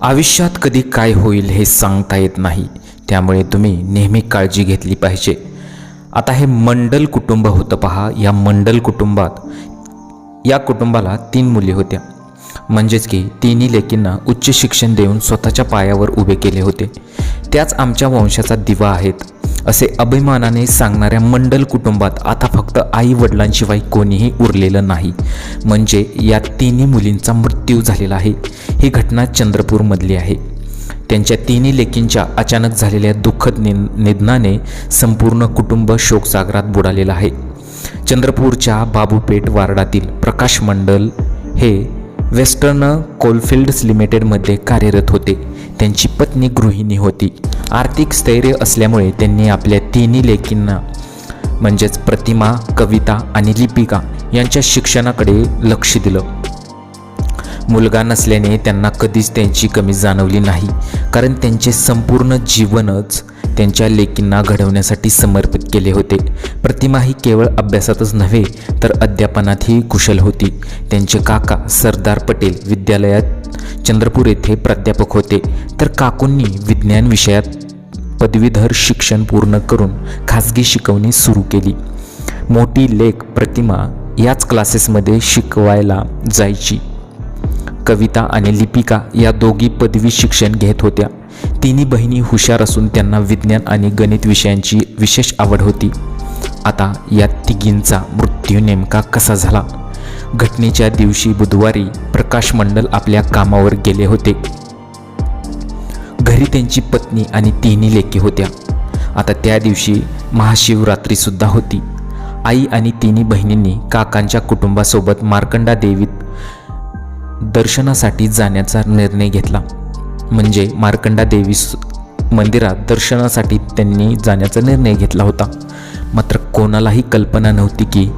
आयुष्यात कधी काय होईल हे सांगता येत नाही, त्यामुळे तुम्ही नेहमी काळजी घेतली पाहिजे. आता हे मंडल कुटुंब होतं पहा. या मंडल कुटुंबात या कुटुंबाला 3 मुली होत्या. म्हणजेच की तिन्ही लेकींना उच्च शिक्षण देऊन स्वतःच्या पायावर उभे केले होते. त्याच आमच्या वंशाचा दिवा आहेत असे अभिमानाने सांगणाऱ्या मंडल कुटुंबात आता फक्त आई वडिलांशिवाय कोणीही उरलेलं नाही. म्हणजे या तिन्ही मुलींचा मृत्यू झालेला आहे. ही घटना चंद्रपूरमधली आहे. त्यांच्या तिन्ही लेकींच्या अचानक झालेल्या दुःखद निधनाने संपूर्ण कुटुंब शोकसागरात बुडालेलं आहे. चंद्रपूरच्या बाबूपेठ वार्डातील प्रकाश मंडल हे वेस्टर्न कोलफिल्ड्स लिमिटेडमध्ये कार्यरत होते. त्यांची पत्नी गृहिणी होती. आर्थिक स्थैर्य असल्यामुळे त्यांनी आपल्या तिन्ही लेकींना म्हणजेच प्रतिमा, कविता आणि लिपिका यांच्या शिक्षणाकडे लक्ष दिलं. मुलगा नसल्याने त्यांना कधीच त्यांची कमी जाणवली नाही, कारण त्यांचे संपूर्ण जीवनच त्यांच्या लेकींना घडवण्यासाठी समर्पित केले होते. प्रतिमा ही केवळ अभ्यासातच नव्हे तर अध्यापनातही कुशल होती. त्यांचे काका सरदार पटेल विद्यालयात चंद्रपूर येथे प्राध्यापक होते, तर काकूंनी विज्ञान विषयात पदवीधर शिक्षण पूर्ण करून खाजगी शिकवणी सुरू केली. मोठी लेक प्रतिमा याच क्लासेसमध्ये शिकवायला जायची. कविता आणि लिपिका या दोघी पदवी शिक्षण घेत होत्या. तिन्ही बहिणी हुशार असून त्यांना विज्ञान आणि गणित विषयांची विशेष आवड होती. आता या तिघींचा मृत्यू नेमका कसा झाला? घटनेच्या दिवशी बुधवारी प्रकाश मंडल आपल्या कामावर गेले होते. घरी त्यांची पत्नी आणि तिन्ही लेकी होत्या. आता त्या दिवशी महाशिवरात्री सुद्धा होती. आई आणि तिन्ही बहिणींनी काकांच्या कुटुंबासोबत मार्कंडा देवीत दर्शनासाठी जाण्याचा निर्णय घेतला. म्हणजे मार्कंडा देवी मंदिरात दर्शनासाठी त्यांनी जाण्याचा निर्णय घेतला होता. मात्र कोणालाही कल्पना नव्हती की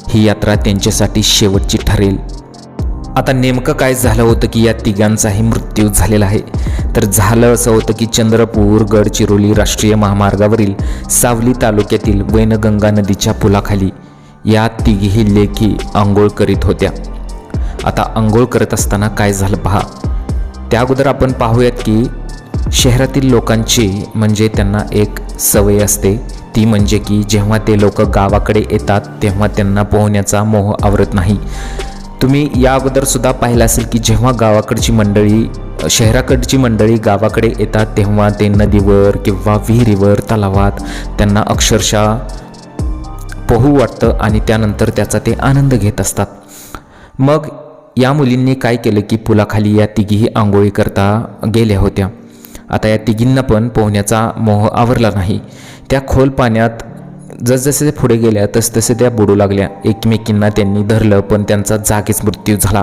ही यात्रा त्यांच्यासाठी शेवटची ठरेल. आता नेमकं काय झालं होतं की या तिघांचाही मृत्यू झालेला आहे. तर झालं असं होतं की चंद्रपूर गडचिरोली राष्ट्रीय महामार्गावरील सावली तालुक्यातील वैनगंगा नदीच्या पुलाखाली या तिघीही लेकी आंघोळ करीत होत्या. आता आंघोळ करत असताना काय झालं पहा. त्या अगोदर आपण पाहूयात की शहरातील लोकांची म्हणजे त्यांना एक सवय असते, ती म्हणजे की जेव्हा ते लोक गावाकडे येतात तेव्हा त्यांना पोहण्याचा मोह आवरत नाही. तुम्ही या अगोदर सुद्धा पाहिलं असेल की जेव्हा गावाकडची मंडळी शहराकडची मंडळी गावाकडे येतात तेव्हा ते नदीवर किंवा विहिरीवर तलावात त्यांना अक्षरशः पोहू वाटतं आणि त्यानंतर त्याचा ते आनंद घेत असतात. मग या मुलींनी काय केलं की पुलाखाली या तिघीही आंघोळी करता गेल्या होत्या. आता या तिघींना पण पोहण्याचा मोह आवरला नाही. त्या खोल पाण्यात जसजसे पुढे गेल्या तसतसे त्या बुडू लागल्या. एकमेकींना त्यांनी धरलं पण त्यांचा जागीच मृत्यू झाला.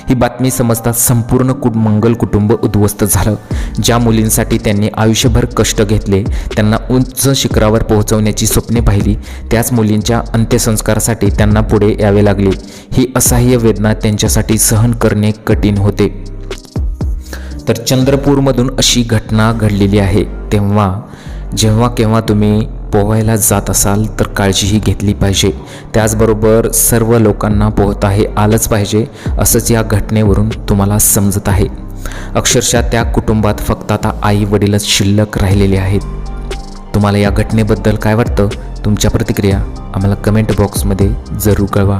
ही बातमी समजताच संपूर्ण मंगल कुटुंब उद्ध्वस्त झालं. ज्या मुलींसाठी त्यांनी आयुष्यभर कष्ट घेतले, त्यांना उंच शिखरावर पोहोचवण्याची स्वप्ने पाहिली, त्याच मुलींच्या अंत्यसंस्कारासाठी त्यांना पुढे यावे लागले. ही असह्य वेदना त्यांच्यासाठी सहन करणे कठीण होते. तर चंद्रपूरमधून अशी घटना घडलेली आहे. जेव्हा केव्हा तुम्ही पोहायला जात असाल तर काळजीही घेतली पाहिजे. त्याचबरोबर सर्व लोकांना पोहता हे आलंच पाहिजे असंच या घटनेवरून तुम्हाला समजत आहे. अक्षरशः त्या कुटुंबात फक्त आता आई वडीलच शिल्लक राहिलेले आहेत. तुम्हाला या घटनेबद्दल काय वाटतं? तुमच्या प्रतिक्रिया आम्हाला कमेंट बॉक्समध्ये जरूर कळवा.